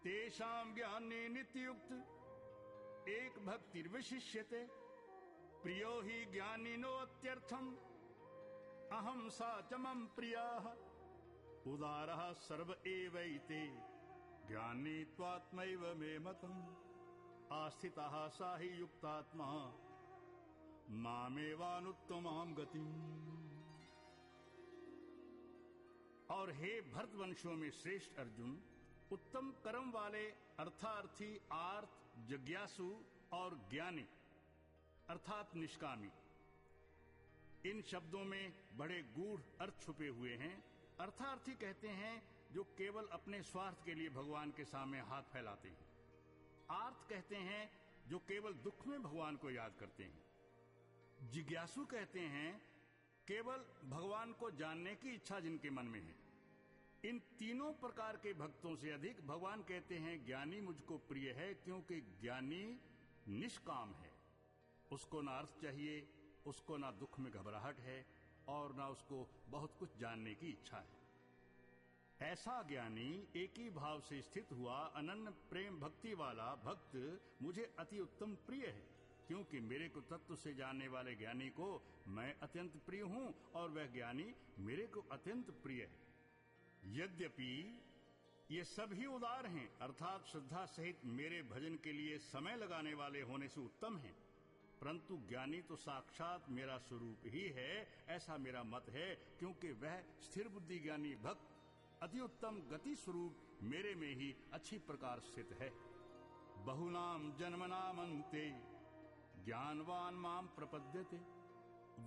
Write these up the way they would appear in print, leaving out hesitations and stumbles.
तेषां ज्ञाने नित्ययुक्त एक भक्तिर्विशिष्यते प्रियो हि ज्ञानिनो अत्यर्थम अहम सा च मम प्रियाः उदारः सर्व एवैते ज्ञानी त्वात्मैव मे मतम् आस्थितः सा हि युक्तात्मा मामेवानुत्तमां गतिम्। और हे भरतवंशों में श्रेष्ठ अर्जुन, उत्तम कर्म वाले अर्थार्थी, आर्त, जिज्ञासु और ज्ञानी अर्थात निष्कामी, इन शब्दों में बड़े गूढ़ अर्थ छुपे हुए हैं। अर्थार्थी कहते हैं जो केवल अपने स्वार्थ के लिए भगवान के सामने हाथ फैलाते हैं। आर्त कहते हैं जो केवल दुख में भगवान को याद करते हैं। जिज्ञासु कहते हैं केवल भगवान को जानने की इच्छा जिनके मन में है। इन तीनों प्रकार के भक्तों से अधिक भगवान कहते हैं ज्ञानी मुझको प्रिय है, क्योंकि ज्ञानी निष्काम है। उसको ना अर्थ चाहिए, उसको ना दुख में घबराहट है और ना उसको बहुत कुछ जानने की इच्छा है। ऐसा ज्ञानी एक ही भाव से स्थित हुआ अनन्य प्रेम भक्ति वाला भक्त मुझे अति उत्तम प्रिय है, क्योंकि मेरे को तत्व से जानने वाले ज्ञानी को मैं अत्यंत प्रिय हूं और वह ज्ञानी मेरे को अत्यंत प्रिय है। यद्यपि ये सभी उदार हैं, अर्थात श्रद्धा सहित मेरे भजन के लिए समय लगाने वाले होने से उत्तम हैं, परंतु ज्ञानी तो साक्षात मेरा स्वरूप ही है, ऐसा मेरा मत है, क्योंकि वह स्थिर बुद्धि ज्ञानी भक्त अति उत्तम गति स्वरूप मेरे में ही अच्छी प्रकार स्थित है। बहुनाम जन्मनामन्ते ज्ञानवान माम प्रपद्यते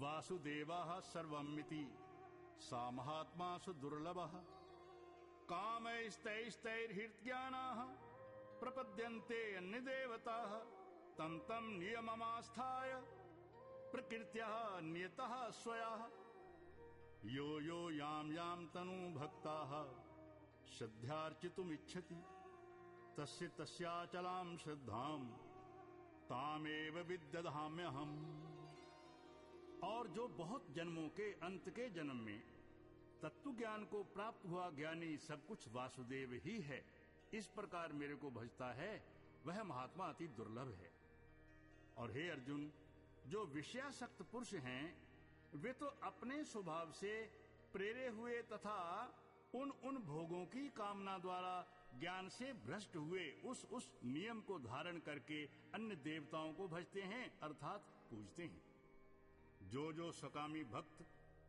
वासुदेवः सर्वमिति सा महात्मासु दुर्लभः कामैस्तैस्तैर्हृज्ञानाः प्रपद्यन्ते अन्य देवताः तम तम नियममास्थाय प्रकृत्याः नियतः स्वयाः यो यो याम याम तनु भक्ताः श्रद्धार्चितुमिच्छति तस्य तस्याचलां श्रद्धां तामेव विदधाम्यहम्। और जो बहुत जन्मों के अंत के जन्म में तत्व ज्ञान को प्राप्त हुआ ज्ञानी सब कुछ वासुदेव ही है, इस प्रकार मेरे को भजता है, वह महात्मा अति दुर्लभ है। और हे अर्जुन, जो विषयासक्त पुरुष हैं वे तो अपने स्वभाव से प्रेरे हुए तथा उन भोगों की कामना द्वारा ज्ञान से भ्रष्ट हुए उस नियम को धारण करके अन्य देवताओं को भजते हैं, अर्थात पूजते हैं। जो सकामी भक्त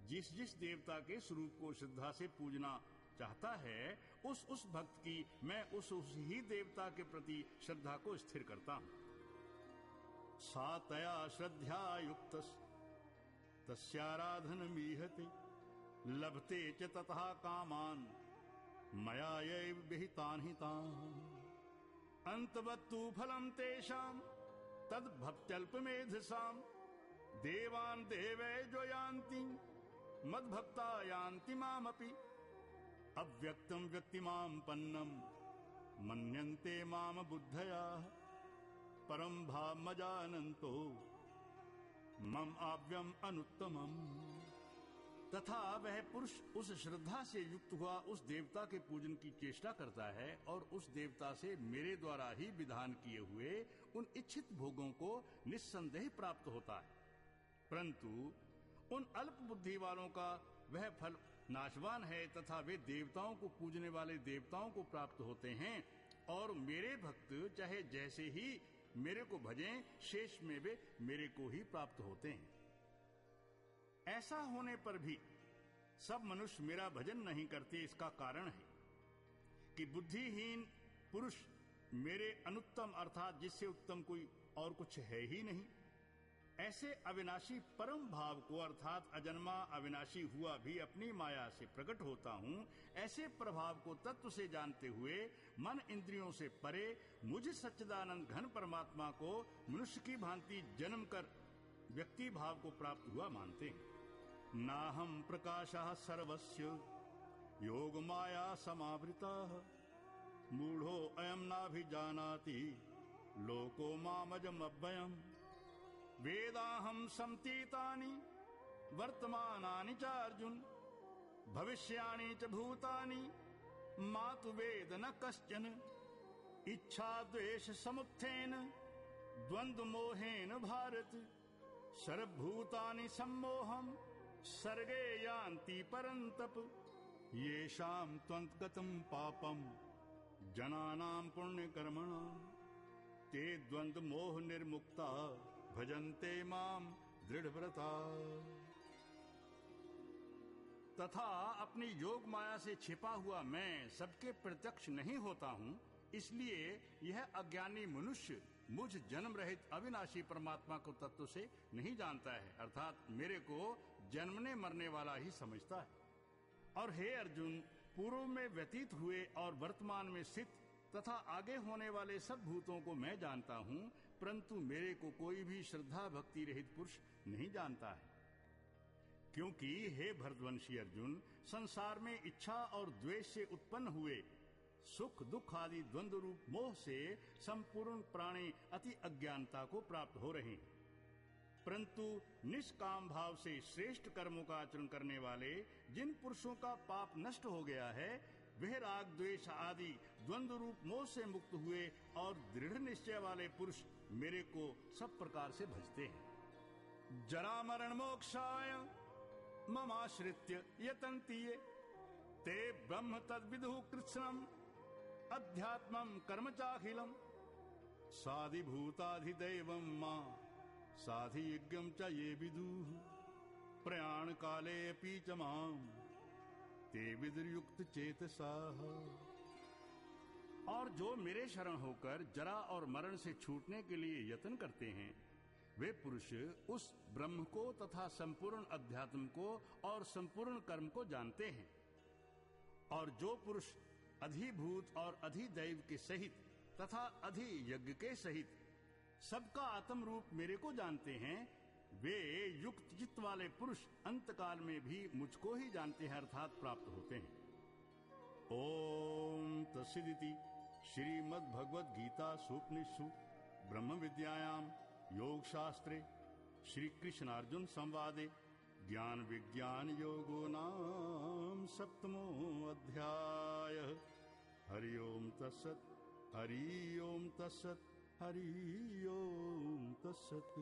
जिस देवता के स्वरूप को श्रद्धा से पूजना चाहता है, उस भक्त की मैं उस ही देवता के प्रति श्रद्धा को स्थिर करता हूँ। सा तया श्रद्धा युक्तस् तस्याराधनमीहते लभते च ततः कामान मया यैव विहितान् हितान् अंतवत्तु फलं तेषां तद्भक्त्यल्पमेधसाम् देवान् देवै जो यान्ति मद्भक्ता यान्ति मामपि अव्यक्तं व्यक्तिमां पन्नं मन्यन्ते माम बुद्धया परम भावमजानन्तो मम आव्यम अनुत्तमम्। तथा वह पुरुष उस श्रद्धा से युक्त हुआ उस देवता के पूजन की चेष्टा करता है और उस देवता से मेरे द्वारा ही विधान किए हुए उन इच्छित भोगों को निस्संदेह प्राप्त होता है, परंतु उन अल्प बुद्धि वालों का वह फल नाशवान है तथा वे देवताओं को पूजने वाले देवताओं को प्राप्त होते हैं, और मेरे भक्त चाहे जैसे ही मेरे को भजें, शेष में वे मेरे को ही प्राप्त होते हैं। ऐसा होने पर भी सब मनुष्य मेरा भजन नहीं करते। इसका कारण है कि बुद्धिहीन पुरुष मेरे अनुत्तम अर्थात जिससे उत्तम कोई और कुछ है ही नहीं, ऐसे अविनाशी परम भाव को अर्थात अजन्मा अविनाशी हुआ भी अपनी माया से प्रकट होता हूँ, ऐसे प्रभाव को तत्व से जानते हुए मन इंद्रियों से परे मुझ सच्चिदानंद घन परमात्मा को मनुष्य की भांति जन्म कर व्यक्ति भाव को प्राप्त हुआ मानते हैं। नाहं प्रकाशः सर्वस्य योग माया समावृतः मूढ़ो अयम नाभिजानाति लोको मामजम अव्ययम् वेदाहं समतीतानि वर्तमानानि च अर्जुन भविष्याणि च भूतानि मातु वेद न कश्चन इच्छा द्वेष समुत्थेन द्वंद्व मोहेन भारत सर्वभूतानि सम्मोहम् सर्गे यान्ति परन्तप येषां त्वन्तगतं पापं जनानां पुण्यकर्मणां ते द्वंद्व मोह निर्मुक्ता भजन्ते मां दृढ़व्रता। तथा अपनी योग माया से छिपा हुआ मैं सबके प्रत्यक्ष नहीं होता हूँ, इसलिए यह अज्ञानी मनुष्य मुझ जन्म रहित अविनाशी परमात्मा को तत्व से नहीं जानता है, अर्थात मेरे को जन्मने मरने वाला ही समझता है। और हे अर्जुन, पूर्व में व्यतीत हुए और वर्तमान में स्थित तथा आगे होने वाले सब भूतों को मैं जानता हूँ, परंतु मेरे को कोई भी श्रद्धा भक्ति रहित पुरुष नहीं जानता है। क्योंकि हे भरतवंशी अर्जुन, संसार में इच्छा और द्वेष से उत्पन्न हुए सुख दुख आदि द्वंद्व रूप मोह से संपूर्ण प्राणी अति अज्ञानता को प्राप्त हो रहे हैं, परंतु निष्काम भाव से श्रेष्ठ कर्मों का आचरण करने वाले जिन पुरुषों का पाप नष्ट हो गया है, वह राग द्वेष आदि द्वंद्व रूप मोह से मुक्त हुए और दृढ़ निश्चय वाले पुरुष मेरे को सब प्रकार से भजते हैं। जरा मरण मोक्षाय ममाश्रित्य यतन्ति ये ते ब्रह्म तद्विदुः कृत्स्नम् अध्यात्मं कर्म चाखिलम् साधिभूताधिदैवं मां साधियज्ञं च ये विदुः प्रयाण काले अपि च मां ते विदुर्युक्त चेतसाः। और जो मेरे शरण होकर जरा और मरण से छूटने के लिए यत्न करते हैं, वे पुरुष उस ब्रह्म को तथा संपूर्ण अध्यात्म को और संपूर्ण कर्म को जानते हैं। और जो पुरुष अधिभूत और अधिदैव के सहित तथा अधियज्ञ के सहित सबका आत्म रूप मेरे को जानते हैं, वे युक्त चित्त वाले पुरुष अंतकाल में भी मुझको ही जानते हैं, अर्थात प्राप्त होते हैं। ओम तत्सदिति श्रीमद् भगवद गीता सूपनिषु ब्रह्म विद्यायां योग शास्त्रे श्री कृष्ण अर्जुन संवादे ज्ञान विज्ञान योगो नाम सप्तमो अध्याय। हरि ओम तत्सत्, हरि ओम तत्सत्, हरि ओम तत्सत्।